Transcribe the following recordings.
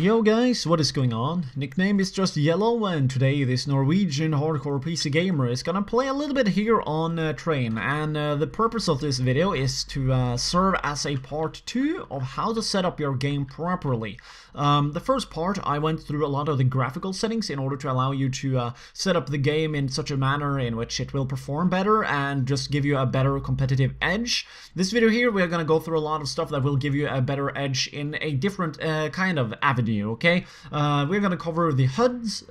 Yo guys, what is going on? Nickname is just Yellow, and today this Norwegian hardcore PC gamer is gonna play a little bit here on Train, and the purpose of this video is to serve as a part 2 of how to set up your game properly. The first part I went through a lot of the graphical settings in order to allow you to set up the game in such a manner in which it will perform better and just give you a better competitive edge. This video here we're gonna go through a lot of stuff that will give you a better edge in a different kind of avenue, okay? We're gonna cover the Huds,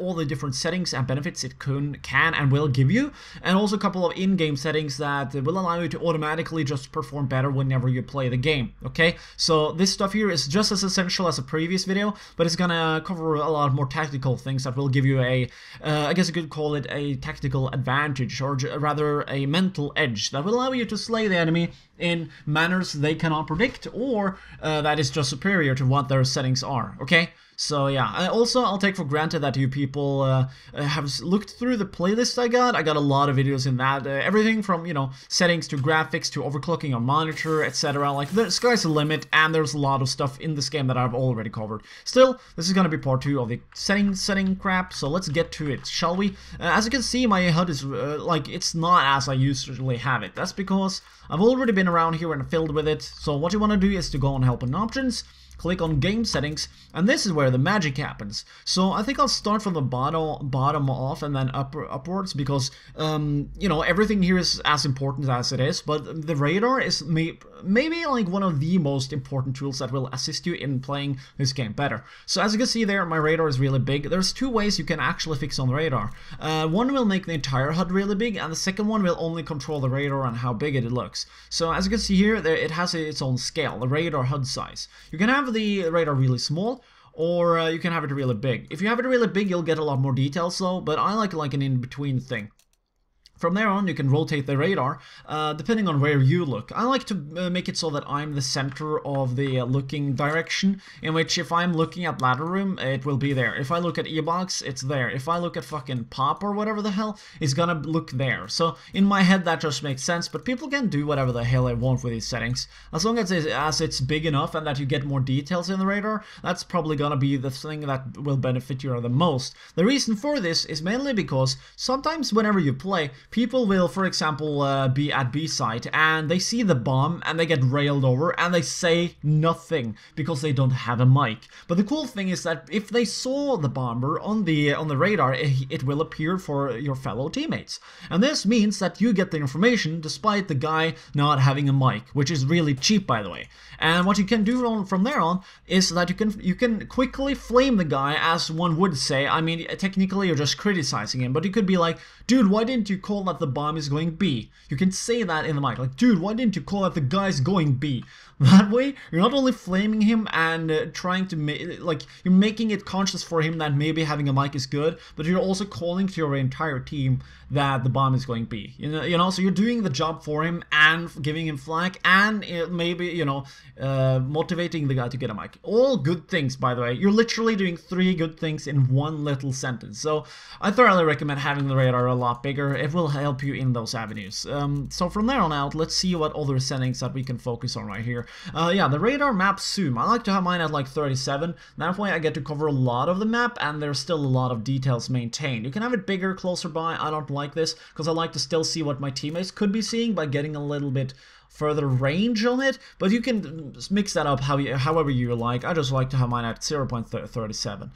all the different settings and benefits it can and will give you, and also a couple of in-game settings that will allow you to automatically just perform better whenever you play the game, okay? So this stuff here is just as essential as a previous video, but it's gonna cover a lot more tactical things that will give you a, I guess you could call it a tactical advantage, or rather a mental edge that will allow you to slay the enemy in manners they cannot predict, or that is just superior to what their settings are, okay? So yeah, I'll take for granted that you people have looked through the playlist I got. I got a lot of videos in that, everything from, you know, settings to graphics to overclocking on monitor, etc. Like, the sky's the limit, and there's a lot of stuff in this game that I've already covered. Still, this is gonna be part 2 of the setting crap, so let's get to it, shall we? As you can see, my HUD is, like, it's not as I usually have it. That's because I've already been around here and filled with it, so what you want to do is to go on Help and Options, click on Game Settings, and this is where the magic happens. So I think I'll start from the bottom off and then upwards, because you know, everything here is as important as it is, but the radar is maybe like one of the most important tools that will assist you in playing this game better. So as you can see there, my radar is really big. There's 2 ways you can actually fix on the radar. One will make the entire HUD really big, and the second one will only control the radar and how big it looks. So as you can see here, it has its own scale, the radar HUD size. You can have the radar really small, or you can have it really big. If you have it really big, you'll get a lot more details though, but I like an in-between thing. From there on, you can rotate the radar, depending on where you look. I like to make it so that I'm the center of the looking direction, in which if I'm looking at ladder room, it will be there. If I look at E-box, it's there. If I look at fucking pop or whatever the hell, it's gonna look there. So in my head, that just makes sense, but people can do whatever the hell they want with these settings. As long as it's big enough and that you get more details in the radar, that's probably gonna be the thing that will benefit you the most. The reason for this is mainly because sometimes whenever you play, people will, for example, be at B site and they see the bomb and they get railed over and they say nothing because they don't have a mic. But the cool thing is that if they saw the bomber on the radar, it will appear for your fellow teammates. And this means that you get the information despite the guy not having a mic, which is really cheap, by the way. And what you can do from there on is that you can quickly flame the guy, as one would say. I mean, technically you're just criticizing him, but you could be like, dude, why didn't you call that the bomb is going B? You can say that in the mic, like, dude, why didn't you call that the guy's going B? That way, you're not only flaming him and trying to you're making it conscious for him that maybe having a mic is good, but you're also calling to your entire team that the bomb is going B. You know, so you're doing the job for him and giving him flack, and maybe, you know, motivating the guy to get a mic. All good things, by the way. You're literally doing 3 good things in one little sentence. So I thoroughly recommend having the radar a lot bigger. It will help you in those avenues. So from there on out, let's see what other settings that we can focus on right here. Yeah, the radar map zoom. I like to have mine at like 37. That way I get to cover a lot of the map, and there's still a lot of details maintained. You can have it bigger, closer by. I don't like this, because I like to still see what my teammates could be seeing by getting a little bit further range on it, but you can mix that up however you like. I just like to have mine at 0.37.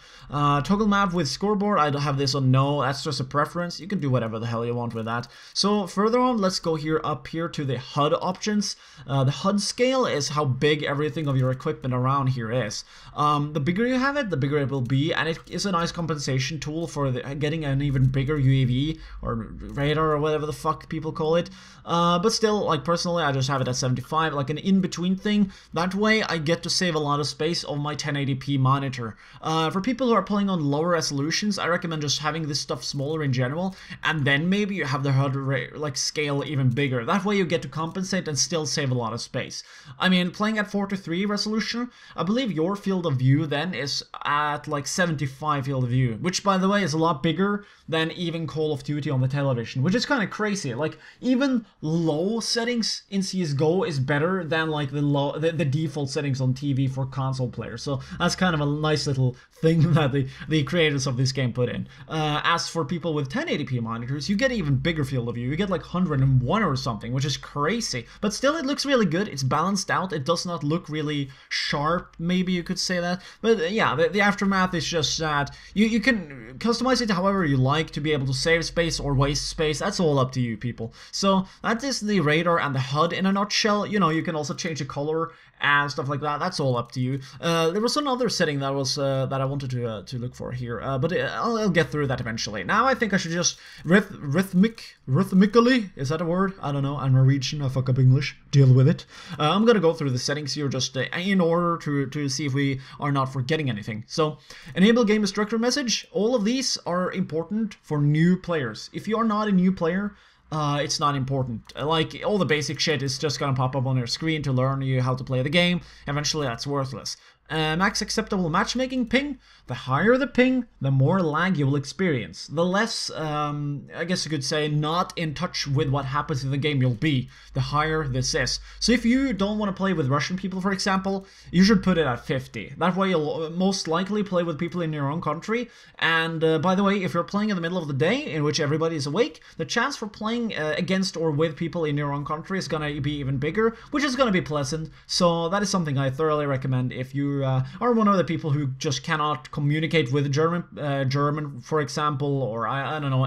Toggle map with Scoreboard, I have this on no, that's just a preference. You can do whatever the hell you want with that. So further on, let's go up here to the HUD options. The Hud Scale is how big everything of your equipment around here is. The bigger you have it, the bigger it will be, and it is a nice compensation tool for getting an even bigger UAV or radar or whatever the fuck people call it. But still, like, personally, I just have it at 75, like an in-between thing. That way I get to save a lot of space on my 1080p monitor. For people who are playing on lower resolutions, I recommend just having this stuff smaller in general, and then maybe you have the HUD like scale even bigger. That way you get to compensate and still save a lot of space. I mean, playing at 4:3 resolution, I believe your field of view then is at like 75 field of view, which by the way is a lot bigger than even Call of Duty on the television, which is kind of crazy. Like, even low settings in CSGO is better than like the default settings on TV for console players. So that's kind of a nice little thing that the creators of this game put in. As for people with 1080p monitors, you get even bigger field of view. You get like 101 or something, which is crazy. But still, it looks really good. It's balanced out. It does not look really sharp, maybe you could say that. But yeah, the aftermath is just that you can customize it however you like to be able to save space or waste space. That's all up to you, people. So that is the radar and the HUD in a nutshell. You know, you can also change the color and stuff like that. That's all up to you. There was another setting that was that I wanted to look for here, but I'll get through that eventually. Now I think I should just rhythmically, is that a word? I don't know. I'm Norwegian. I fuck up English. Deal with it. I'm gonna go through the settings here just in order to see if we are not forgetting anything. So enable game instructor message. All of these are important for new players. If you are not a new player, it's not important. Like, all the basic shit is just gonna pop up on your screen to learn you how to play the game. Eventually, that's worthless. Max acceptable matchmaking ping. The higher the ping, the more lag you will experience. The less, I guess you could say, not in touch with what happens in the game you'll be, the higher this is. So if you don't want to play with Russian people, for example, you should put it at 50. That way you'll most likely play with people in your own country. And by the way, if you're playing in the middle of the day, in which everybody is awake, the chance for playing against or with people in your own country is gonna be even bigger, which is gonna be pleasant. So that is something I thoroughly recommend if you are one of the people who just cannot communicate with German, for example, or I don't know,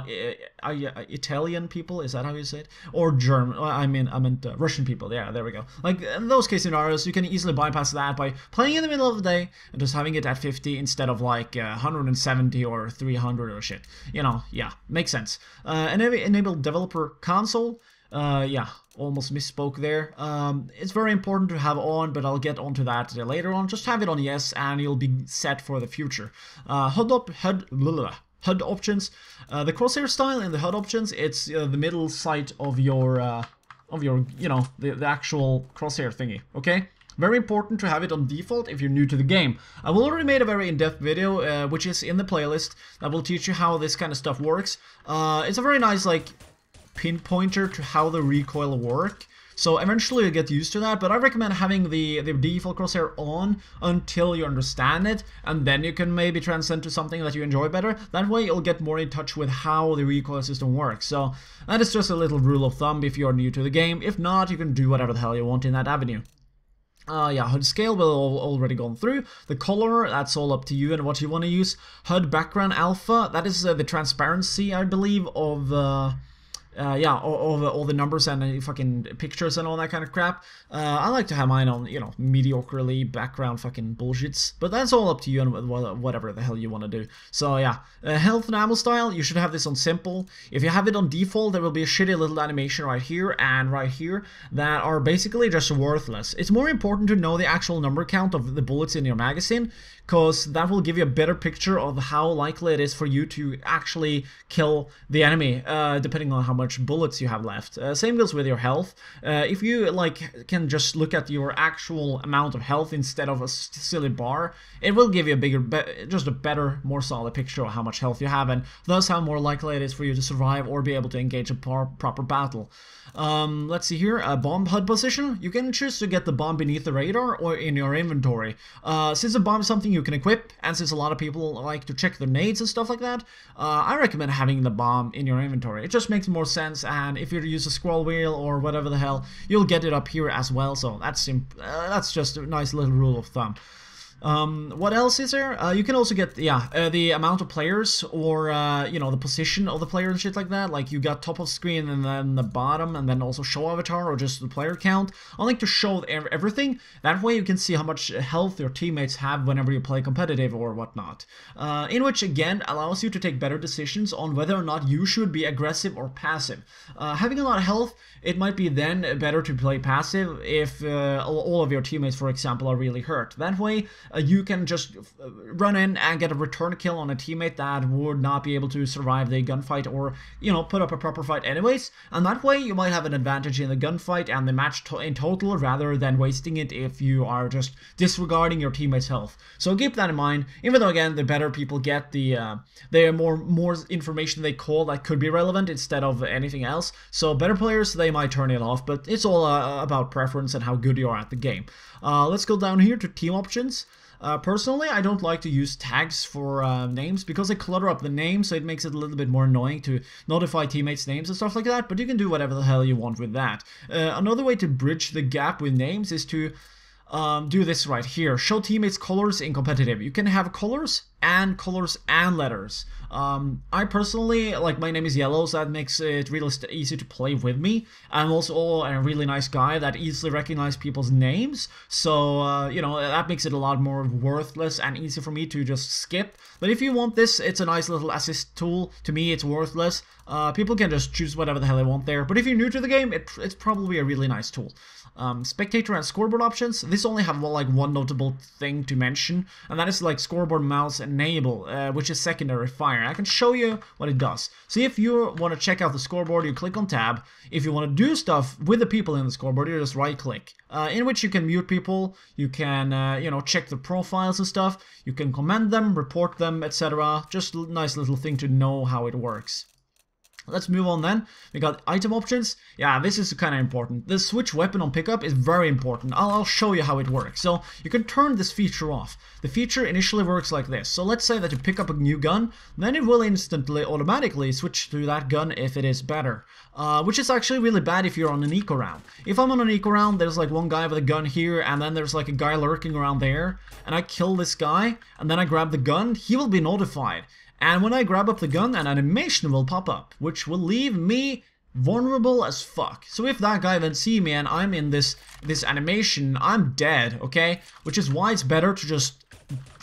Italian people, is that how you say it? Or German, I meant Russian people, yeah, there we go. Like, in those case scenarios, you can easily bypass that by playing in the middle of the day and just having it at 50 instead of like 170 or 300 or shit. You know, yeah, makes sense. Enable developer console. Yeah, almost misspoke there. It's very important to have on, but I'll get onto that later on. Just have it on yes, and you'll be set for the future. HUD options. The Crosshair Style in the HUD options, it's the middle sight of your you know, the actual crosshair thingy. Okay. Very important to have it on default if you're new to the game. I've already made a very in-depth video, which is in the playlist, that will teach you how this kind of stuff works. It's a very nice, like, pinpointer to how the recoil work. So eventually you get used to that, but I recommend having the default crosshair on until you understand it, and then you can maybe transcend to something that you enjoy better. That way you'll get more in touch with how the recoil system works. So that is just a little rule of thumb if you're new to the game. If not, you can do whatever the hell you want in that avenue. Yeah, Hud Scale we've already gone through. The color, that's all up to you and what you want to use. HUD Background Alpha, that is the transparency, I believe, of yeah, all the numbers and fucking pictures and all that kind of crap. I like to have mine on, you know, mediocrely background fucking bullshits, but that's all up to you and whatever the hell you want to do. So yeah, health and ammo style, you should have this on simple. If you have it on default, there will be a shitty little animation right here and right here that are basically just worthless. It's more important to know the actual number count of the bullets in your magazine, because that will give you a better picture of how likely it is for you to actually kill the enemy, depending on how much bullets you have left. Same goes with your health. If you like can just look at your actual amount of health instead of a silly bar, it will give you a bigger, just a better, more solid picture of how much health you have, and thus how more likely it is for you to survive or be able to engage a proper battle. Let's see here, bomb HUD position. You can choose to get the bomb beneath the radar or in your inventory. Since a bomb is something you can equip, and since a lot of people like to check their nades and stuff like that, I recommend having the bomb in your inventory. It just makes more sense, and if you use a scroll wheel or whatever the hell, you'll get it up here as well, so that's just a nice little rule of thumb. What else is there? You can also get, yeah, the amount of players, or, you know, the position of the player and shit like that. Like, you got top of screen and then the bottom, and then also show avatar, or just the player count. I like to show everything. That way you can see how much health your teammates have whenever you play competitive or whatnot. In which, again, allows you to take better decisions on whether or not you should be aggressive or passive. Having a lot of health, it might be then better to play passive if all of your teammates, for example, are really hurt. That way, you can just run in and get a return kill on a teammate that would not be able to survive the gunfight, or, you know, put up a proper fight anyways, and that way you might have an advantage in the gunfight and the match in total, rather than wasting it if you are just disregarding your teammate's health. So keep that in mind, even though, again, the better people get, the more information they call that could be relevant instead of anything else. So better players, they might turn it off, but it's all about preference and how good you are at the game. Let's go down here to team options. Personally, I don't like to use tags for names because they clutter up the name, so it makes it a little bit more annoying to notify teammates' names and stuff like that, but you can do whatever the hell you want with that. Another way to bridge the gap with names is to do this right here. Show teammates colors in competitive. You can have colors and letters. I personally, like, my name is Yellow, so that makes it really easy to play with me. I'm also a really nice guy that easily recognizes people's names, so you know, that makes it a lot more worthless and easy for me to just skip. But if you want this, it's a nice little assist tool. To me, it's worthless. People can just choose whatever the hell they want there, but if you're new to the game, it's probably a really nice tool. Spectator and scoreboard options, this only have like one notable thing to mention, and that is like scoreboard mouse enable, which is secondary fire. I can show you what it does. So if you want to check out the scoreboard, you click on tab. If you want to do stuff with the people in the scoreboard, you just right click, in which you can mute people, you can you know, check the profiles and stuff, you can comment them, report them, etc. Just a nice little thing to know how it works. Let's move on then. We got item options. Yeah, this is kind of important. The switch weapon on pickup is very important. I'll show you how it works. So you can turn this feature off. The feature initially works like this. So let's say that you pick up a new gun, then it will instantly automatically switch to that gun if it is better. Which is actually really bad if you're on an eco round. If I'm on an eco round, there's like one guy with a gun here, and then there's like a guy lurking around there, and I kill this guy, and then I grab the gun, he will be notified. And when I grab up the gun, an animation will pop up, which will leave me vulnerable as fuck. So if that guy then see me and I'm in this animation, I'm dead, okay? Which is why it's better to just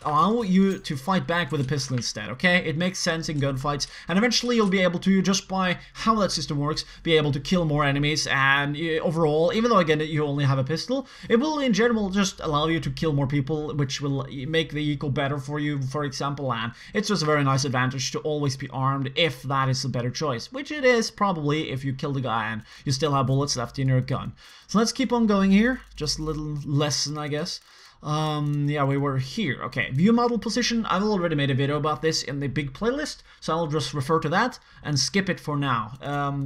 allow you to fight back with a pistol instead, okay? It makes sense in gunfights, and eventually you'll be able to, just by how that system works, be able to kill more enemies, and overall, even though again you only have a pistol, it will in general just allow you to kill more people, which will make the eco better for you, for example, and it's just a very nice advantage to always be armed if that is a better choice, which it is probably if you kill the guy and you still have bullets left in your gun. So let's keep on going here, just a little lesson, I guess. Yeah, we were here. Okay, view model position. I've already made a video about this in the big playlist, so I'll just refer to that and skip it for now.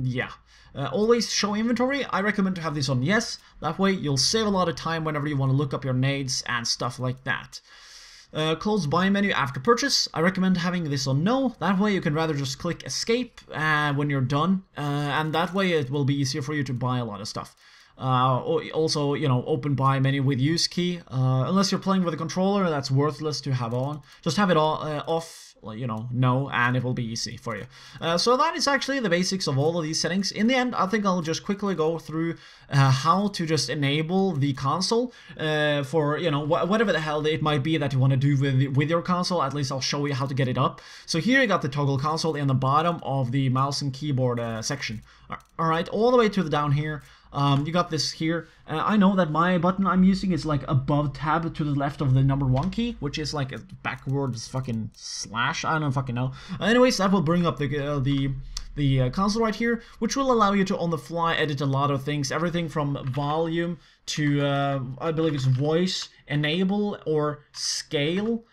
Yeah. Always show inventory. I recommend to have this on yes. That way you'll save a lot of time whenever you want to look up your nades and stuff like that. Close buy menu after purchase. I recommend having this on no. That way you can rather just click escape when you're done, and that way it will be easier for you to buy a lot of stuff. Also, you know, open buy menu with use key. Unless you're playing with a controller, that's worthless to have on. Just have it all off, you know, no, and it will be easy for you. So that is actually the basics of all of these settings. In the end, I think I'll just quickly go through how to just enable the console for, you know, whatever the hell it might be that you want to do with your console. At least I'll show you how to get it up. So here you got the toggle console in the bottom of the mouse and keyboard section. Alright, all the way to the down here. You got this here. I know that my button I'm using is like above tab to the left of the number 1 key, which is like a backwards fucking slash. I don't fucking know. Anyways, that will bring up the console right here, which will allow you to on the fly edit a lot of things, everything from volume to I believe it's voice enable or scale.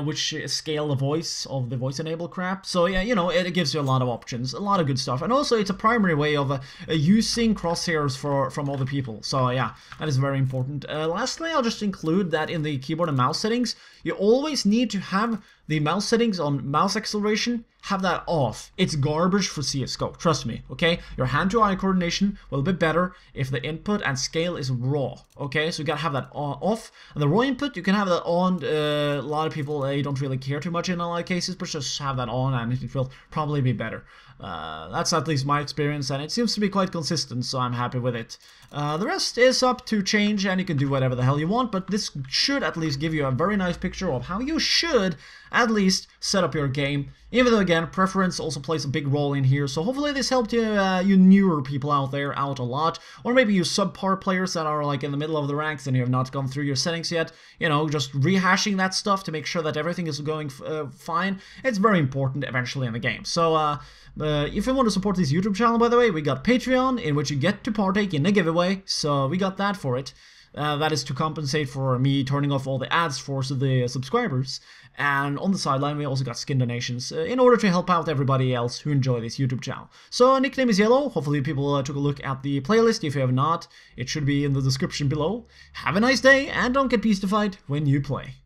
Which scale the voice of the voice enable crap. So yeah, you know, it gives you a lot of options, a lot of good stuff, and also it's a primary way of using crosshairs from other people. So yeah, that is very important. Lastly, I'll just include that in the keyboard and mouse settings, you always need to have the mouse settings on mouse acceleration, have that off. It's garbage for CSGO, trust me, okay? Your hand-to-eye coordination will be better if the input and scale is raw, okay? So you gotta have that off. And the raw input, you can have that on. A lot of people, they don't really care too much in a lot of cases, but just have that on and it will probably be better. That's at least my experience, and it seems to be quite consistent, so I'm happy with it. The rest is up to change, and you can do whatever the hell you want, but this should at least give you a very nice picture of how you should at least set up your game. Even though, again, preference also plays a big role in here, so hopefully this helped you, you newer people out there out a lot, or maybe you subpar players that are like in the middle of the ranks and you have not gone through your settings yet, you know, just rehashing that stuff to make sure that everything is going fine. It's very important eventually in the game. So, if you want to support this YouTube channel, by the way, we got Patreon, in which you get to partake in a giveaway, so we got that for it. That is to compensate for me turning off all the ads for the subscribers. And on the sideline, we also got skin donations in order to help out everybody else who enjoy this YouTube channel. So, nickname is Yellow. Hopefully people took a look at the playlist. If you have not, it should be in the description below. Have a nice day, and don't get beastified when you play.